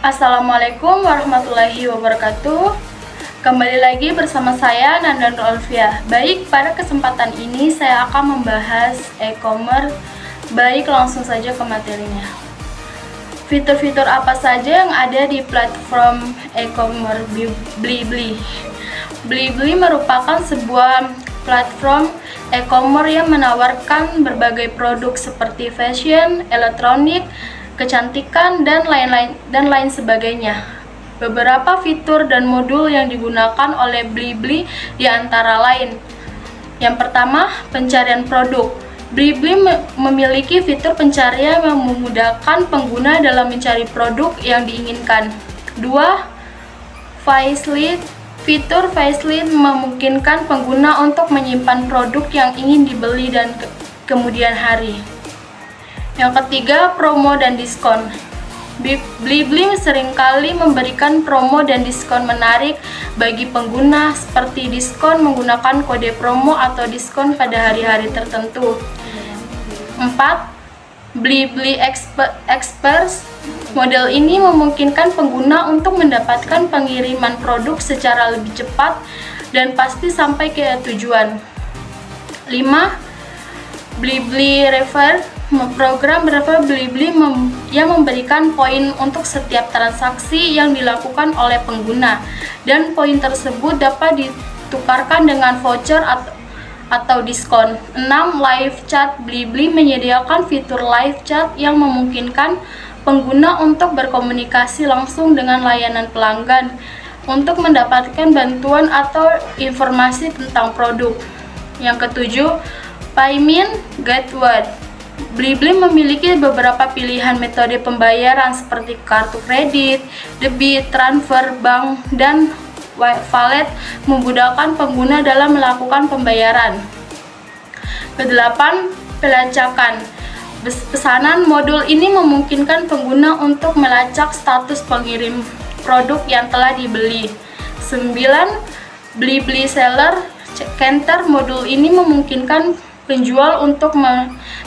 Assalamualaikum warahmatullahi wabarakatuh. Kembali lagi bersama saya Nanda Nur Olivia. Baik, pada kesempatan ini saya akan membahas e-commerce. Baik, langsung saja ke materinya. Fitur-fitur apa saja yang ada di platform e-commerce Blibli? Blibli merupakan sebuah platform e-commerce yang menawarkan berbagai produk seperti fashion, elektronik, kecantikan, dan lain sebagainya. Beberapa fitur dan modul yang digunakan oleh Blibli di antara lain. Yang pertama, pencarian produk. Blibli memiliki fitur pencarian yang memudahkan pengguna dalam mencari produk yang diinginkan. 2. Facelift. Fitur facelift memungkinkan pengguna untuk menyimpan produk yang ingin dibeli dan kemudian hari. Yang ketiga, promo dan diskon. Blibli seringkali memberikan promo dan diskon menarik bagi pengguna, seperti diskon menggunakan kode promo atau diskon pada hari-hari tertentu. 4. Blibli Express. Model ini memungkinkan pengguna untuk mendapatkan pengiriman produk secara lebih cepat dan pasti sampai ke tujuan. 5. Blibli Refer. Program refer Blibli yang memberikan poin untuk setiap transaksi yang dilakukan oleh pengguna, dan poin tersebut dapat ditukarkan dengan voucher atau diskon. 6. Live chat. Blibli menyediakan fitur live chat yang memungkinkan pengguna untuk berkomunikasi langsung dengan layanan pelanggan untuk mendapatkan bantuan atau informasi tentang produk. Yang ketujuh, payment gateway. Blibli memiliki beberapa pilihan metode pembayaran seperti kartu kredit, debit, transfer, bank, dan wallet, memudahkan pengguna dalam melakukan pembayaran. Kedelapan, pelacakan. Pesanan. Modul ini memungkinkan pengguna untuk melacak status pengirim produk yang telah dibeli. 9. Blibli Seller Counter. Modul ini memungkinkan penjual untuk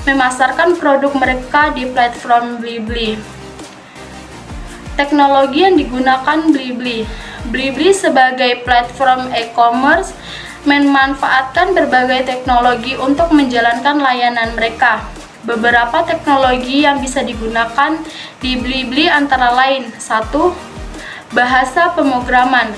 memasarkan produk mereka di platform Blibli. Teknologi yang digunakan Blibli. Blibli sebagai platform e-commerce memanfaatkan berbagai teknologi untuk menjalankan layanan mereka. Beberapa teknologi yang bisa digunakan di Blibli antara lain: 1. Bahasa pemrograman.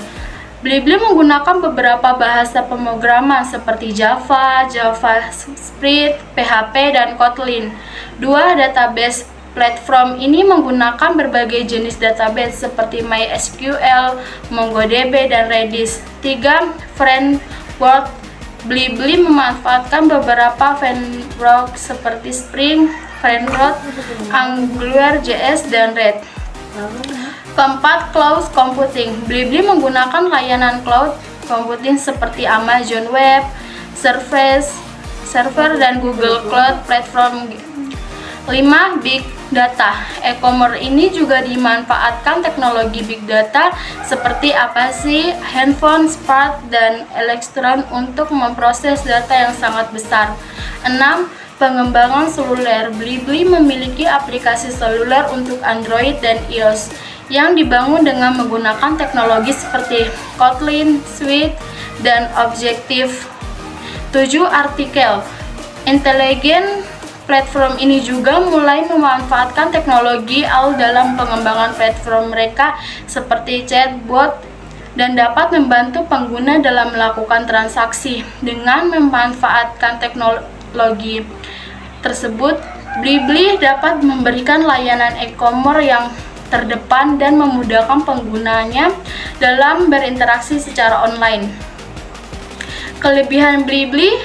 Blibli menggunakan beberapa bahasa pemrograman seperti Java, JavaScript, PHP, dan Kotlin. 2. Database. Platform ini menggunakan berbagai jenis database seperti MySQL, MongoDB, dan Redis. 3. Framework. Blibli memanfaatkan beberapa framework seperti Spring Framework, AngularJS, dan Red. 4. Cloud Computing. Blibli menggunakan layanan cloud computing seperti Amazon Web Server dan Google Cloud Platform. 5. Big Data. E-commerce ini juga dimanfaatkan teknologi Big Data seperti aplikasi, handphone, smart, dan elektron untuk memproses data yang sangat besar. 6. Pengembangan seluler. Blibli memiliki aplikasi seluler untuk Android dan iOS yang dibangun dengan menggunakan teknologi seperti Kotlin, Swift, dan Objective. 7. Artikel Intelijen. Platform ini juga mulai memanfaatkan teknologi AI dalam pengembangan platform mereka seperti chatbot, dan dapat membantu pengguna dalam melakukan transaksi. Dengan memanfaatkan teknologi tersebut, Blibli dapat memberikan layanan e-commerce yang terdepan dan memudahkan penggunanya dalam berinteraksi secara online. Kelebihan Blibli: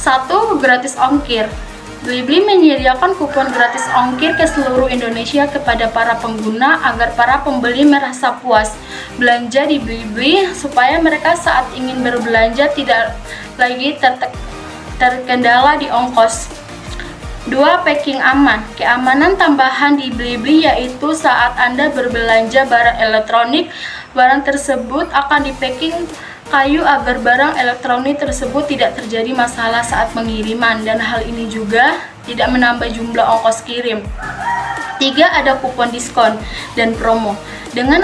1. Gratis ongkir. Blibli menyediakan kupon gratis ongkir ke seluruh Indonesia kepada para pengguna agar para pembeli merasa puas belanja di Blibli, supaya mereka saat ingin berbelanja tidak lagi terkendala di ongkos. 2. Packing aman. Keamanan tambahan di Blibli yaitu saat Anda berbelanja barang elektronik, barang tersebut akan di-packing kayu agar barang elektronik tersebut tidak terjadi masalah saat pengiriman, dan hal ini juga tidak menambah jumlah ongkos kirim. Tiga, ada kupon diskon dan promo. Dengan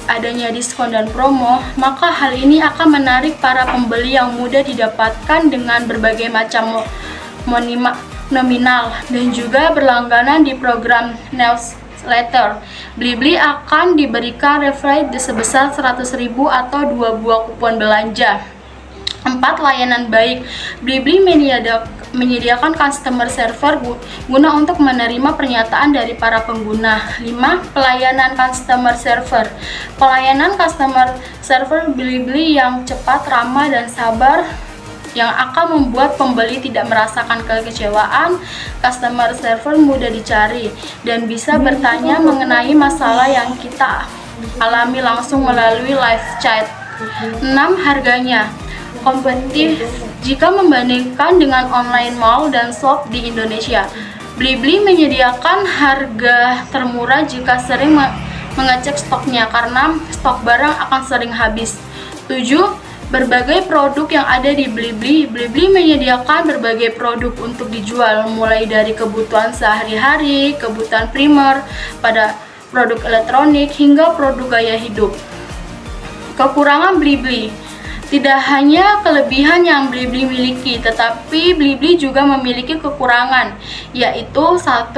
adanya diskon dan promo, maka hal ini akan menarik para pembeli yang mudah didapatkan dengan berbagai macam nominal dan juga berlangganan di program newsletter. Blibli akan diberikan refund sebesar 100.000 atau 2 buah kupon belanja. 4. Layanan baik. Blibli menyediakan customer server guna untuk menerima pernyataan dari para pengguna. 5. Pelayanan customer server. Pelayanan customer server Blibli yang cepat, ramah, dan sabar yang akan membuat pembeli tidak merasakan kekecewaan. Customer server mudah dicari dan bisa bertanya mengenai masalah yang kita alami langsung melalui live chat. 6. Harganya kompetitif jika membandingkan dengan online mall dan shop di Indonesia. Blibli menyediakan harga termurah jika sering mengecek stoknya karena stok barang akan sering habis. 7. Berbagai produk yang ada di Blibli. Blibli menyediakan berbagai produk untuk dijual, mulai dari kebutuhan sehari-hari, kebutuhan primer, pada produk elektronik, hingga produk gaya hidup. Kekurangan Blibli. Tidak hanya kelebihan yang Blibli miliki, tetapi Blibli juga memiliki kekurangan, yaitu 1.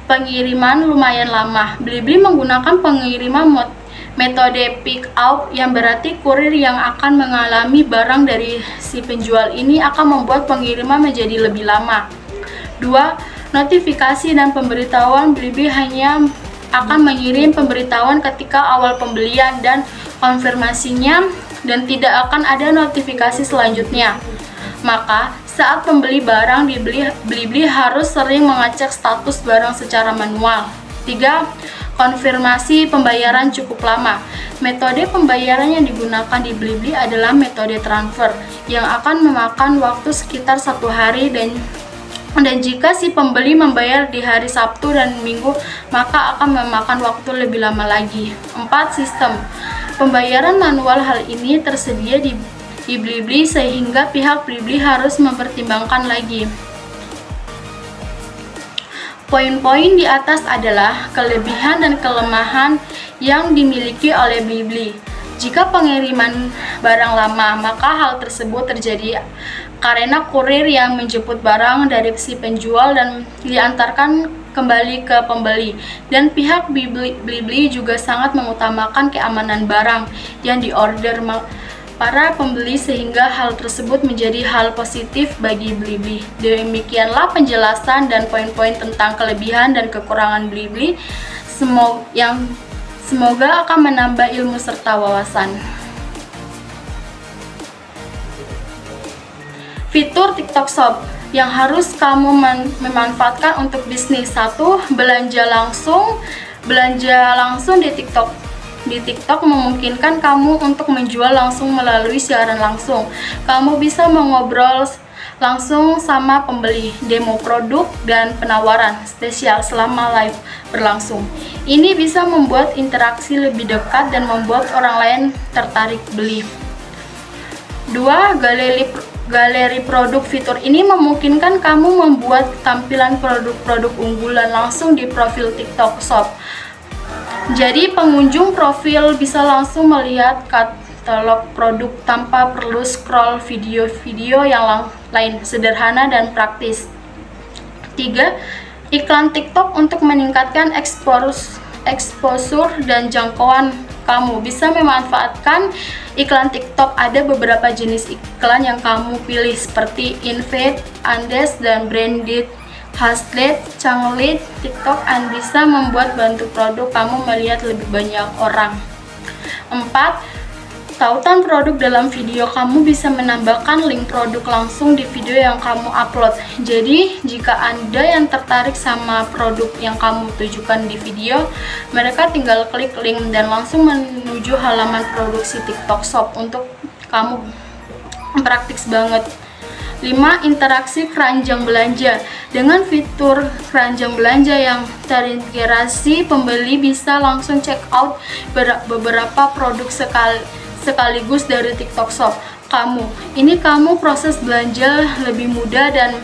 Pengiriman lumayan lama. Blibli menggunakan pengiriman metode pick up, yang berarti kurir yang akan mengalami barang dari si penjual ini akan membuat pengiriman menjadi lebih lama. 2. Notifikasi dan pemberitahuan. Blibli hanya akan mengirim pemberitahuan ketika awal pembelian dan konfirmasinya, dan tidak akan ada notifikasi selanjutnya. Maka, saat pembeli barang di Blibli harus sering mengecek status barang secara manual. 3. Konfirmasi pembayaran cukup lama. Metode pembayaran yang digunakan di Blibli adalah metode transfer, yang akan memakan waktu sekitar 1 hari, dan jika si pembeli membayar di hari Sabtu dan Minggu, maka akan memakan waktu lebih lama lagi. 4. Sistem pembayaran manual. Hal ini tersedia di Blibli sehingga pihak Blibli harus mempertimbangkan lagi. Poin-poin di atas adalah kelebihan dan kelemahan yang dimiliki oleh Blibli. Jika pengiriman barang lama, maka hal tersebut terjadi karena kurir yang menjemput barang dari si penjual dan diantarkan kembali ke pembeli, dan pihak Blibli juga sangat mengutamakan keamanan barang yang diorder para pembeli, sehingga hal tersebut menjadi hal positif bagi Blibli. Demikianlah penjelasan dan poin-poin tentang kelebihan dan kekurangan Blibli, semoga akan menambah ilmu serta wawasan. Fitur TikTok Shop yang harus kamu memanfaatkan untuk bisnis. 1. Belanja langsung di TikTok. Di TikTok memungkinkan kamu untuk menjual langsung melalui siaran langsung. Kamu bisa mengobrol langsung sama pembeli, demo produk, dan penawaran spesial selama live berlangsung. Ini bisa membuat interaksi lebih dekat dan membuat orang lain tertarik beli. 2. Galeri produk. Fitur ini memungkinkan kamu membuat tampilan produk-produk unggulan langsung di profil TikTok Shop. Jadi pengunjung profil bisa langsung melihat katalog produk tanpa perlu scroll video-video yang lain. Sederhana dan praktis. 3. Iklan TikTok untuk meningkatkan exposure dan jangkauan. Kamu bisa memanfaatkan iklan TikTok. Ada beberapa jenis iklan yang kamu pilih, seperti invite, Andes, dan branded, hashtag, canglit. TikTok bisa membuat bantu produk kamu melihat lebih banyak orang. 4. Tautan produk dalam video. Kamu bisa menambahkan link produk langsung di video yang kamu upload. Jadi, jika Anda yang tertarik sama produk yang kamu tujukan di video, mereka tinggal klik link dan langsung menuju halaman produksi TikTok Shop untuk kamu. Praktis banget. 5. Interaksi keranjang belanja. Dengan fitur keranjang belanja yang terintegrasi, pembeli bisa langsung check out beberapa produk sekaligus dari TikTok Shop kamu. Ini proses belanja lebih mudah dan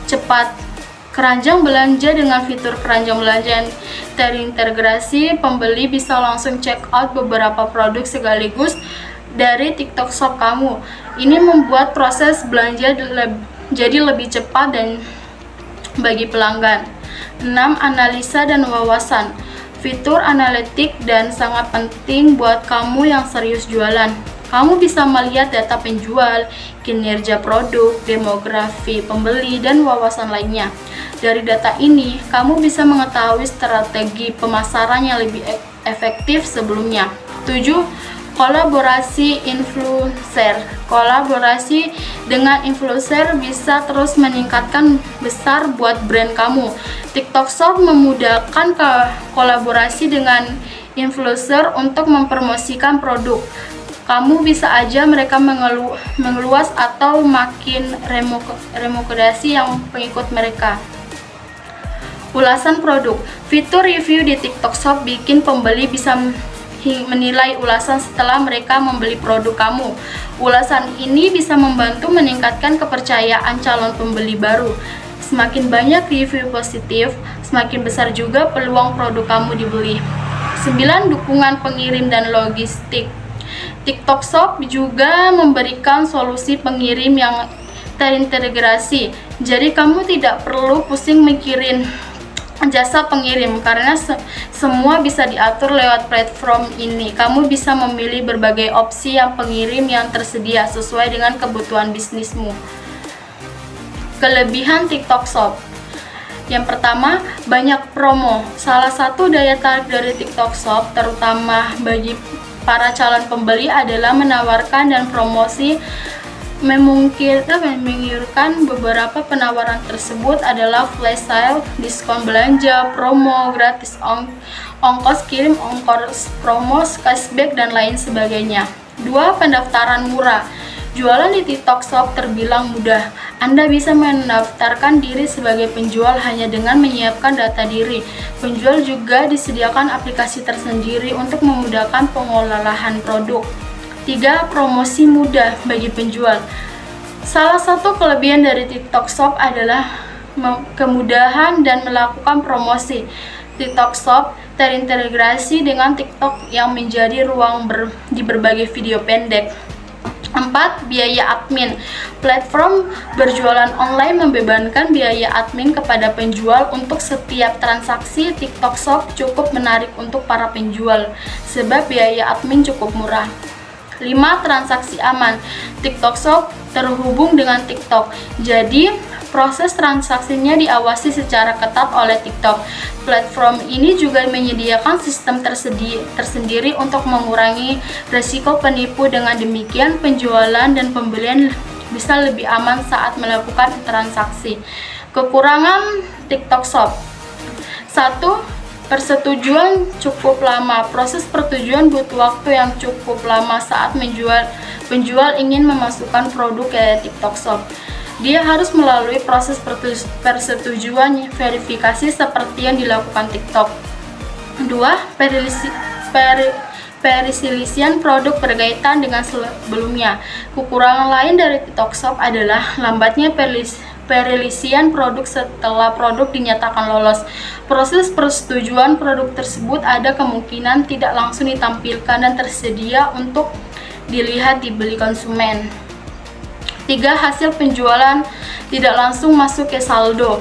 cepat Keranjang belanja. Dengan fitur keranjang belanja yang terintegrasi, pembeli bisa langsung check out beberapa produk sekaligus dari TikTok Shop kamu. Ini membuat proses belanja jadi lebih cepat dan bagi pelanggan. 6. Analisa dan wawasan. Fitur analitik dan sangat penting buat kamu yang serius jualan. Kamu bisa melihat data penjual, kinerja produk, demografi pembeli, dan wawasan lainnya. Dari data ini, kamu bisa mengetahui strategi pemasaran yang lebih efektif sebelumnya. 7. Kolaborasi influencer. Kolaborasi dengan influencer bisa terus meningkatkan besar buat brand kamu. TikTok Shop memudahkan kolaborasi dengan influencer untuk mempromosikan produk. Kamu bisa aja mereka mengeluas atau makin rekomendasi yang pengikut mereka. Ulasan produk. Fitur review di TikTok Shop bikin pembeli bisa menilai ulasan setelah mereka membeli produk kamu. Ulasan ini bisa membantu meningkatkan kepercayaan calon pembeli baru. Semakin banyak review positif, semakin besar juga peluang produk kamu dibeli. 9. Dukungan pengirim dan logistik. TikTok Shop juga memberikan solusi pengirim yang terintegrasi. Jadi kamu tidak perlu pusing mikirin jasa pengirim karena semua bisa diatur lewat platform ini. Kamu bisa memilih berbagai opsi yang pengirim yang tersedia sesuai dengan kebutuhan bisnismu. Kelebihan TikTok Shop. Yang pertama, banyak promo. Salah satu daya tarik dari TikTok Shop, terutama bagi para calon pembeli, adalah menawarkan dan promosi. Memungkinkan beberapa penawaran tersebut adalah flash sale, diskon belanja, promo, gratis ongkos kirim, ongkos promo, cashback, dan lain sebagainya. 2. Pendaftaran murah. Jualan di TikTok Shop terbilang mudah. Anda bisa mendaftarkan diri sebagai penjual hanya dengan menyiapkan data diri. Penjual juga disediakan aplikasi tersendiri untuk memudahkan pengolahan produk. 3. Promosi mudah bagi penjual. Salah satu kelebihan dari TikTok Shop adalah kemudahan dan melakukan promosi. TikTok Shop terintegrasi dengan TikTok yang menjadi ruang di berbagai video pendek. 4. Biaya admin. Platform berjualan online membebankan biaya admin kepada penjual untuk setiap transaksi. TikTok Shop cukup menarik untuk para penjual sebab biaya admin cukup murah. 5. Transaksi aman. TikTok Shop terhubung dengan TikTok, jadi proses transaksinya diawasi secara ketat oleh TikTok. Platform ini juga menyediakan sistem tersendiri untuk mengurangi risiko penipu. Dengan demikian, penjualan dan pembelian bisa lebih aman saat melakukan transaksi. Kekurangan TikTok Shop. 1. Persetujuan cukup lama. Proses persetujuan butuh waktu yang cukup lama saat penjual ingin memasukkan produk ke TikTok Shop. Dia harus melalui proses persetujuan verifikasi seperti yang dilakukan TikTok. 2. Perselisihan produk berkaitan dengan sebelumnya. Kekurangan lain dari TikTok Shop adalah lambatnya perselisihan produk setelah produk dinyatakan lolos. Proses persetujuan produk tersebut ada kemungkinan tidak langsung ditampilkan dan tersedia untuk dilihat dibeli konsumen. 3. Hasil penjualan tidak langsung masuk ke saldo.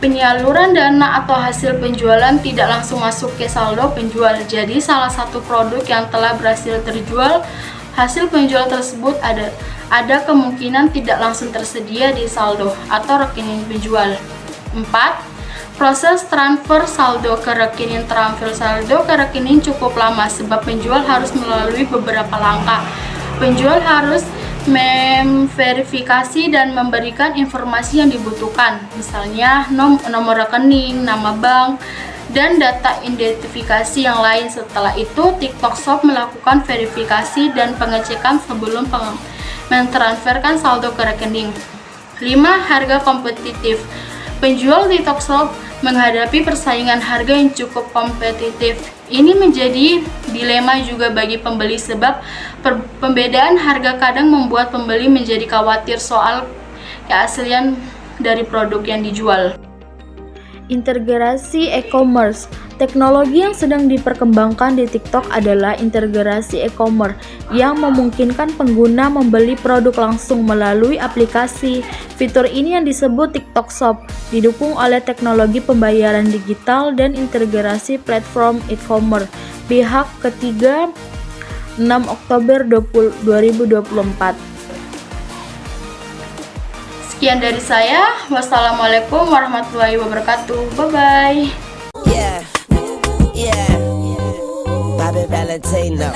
Penyaluran dana atau hasil penjualan tidak langsung masuk ke saldo penjual. Jadi salah satu produk yang telah berhasil terjual, hasil penjual tersebut ada kemungkinan tidak langsung tersedia di saldo atau rekening penjual. 4. Proses transfer saldo ke rekening. Transfer saldo ke rekening cukup lama sebab penjual harus melalui beberapa langkah. Penjual harus memverifikasi dan memberikan informasi yang dibutuhkan, misalnya nomor rekening, nama bank, dan data identifikasi yang lain. Setelah itu, TikTok Shop melakukan verifikasi dan pengecekan sebelum mentransferkan saldo ke rekening. 5. Harga kompetitif. Penjual TikTok Shop menghadapi persaingan harga yang cukup kompetitif. Ini menjadi dilema juga bagi pembeli sebab pembedaan harga kadang membuat pembeli menjadi khawatir soal keaslian dari produk yang dijual. Integrasi e-commerce. Teknologi yang sedang diperkembangkan di TikTok adalah integrasi e-commerce yang memungkinkan pengguna membeli produk langsung melalui aplikasi. Fitur ini yang disebut TikTok Shop, didukung oleh teknologi pembayaran digital dan integrasi platform e-commerce. Pihak ketiga 6 Oktober 2024. Sekian dari saya. Wassalamualaikum warahmatullahi wabarakatuh. Bye-bye. Yeah, Bobby Valentino.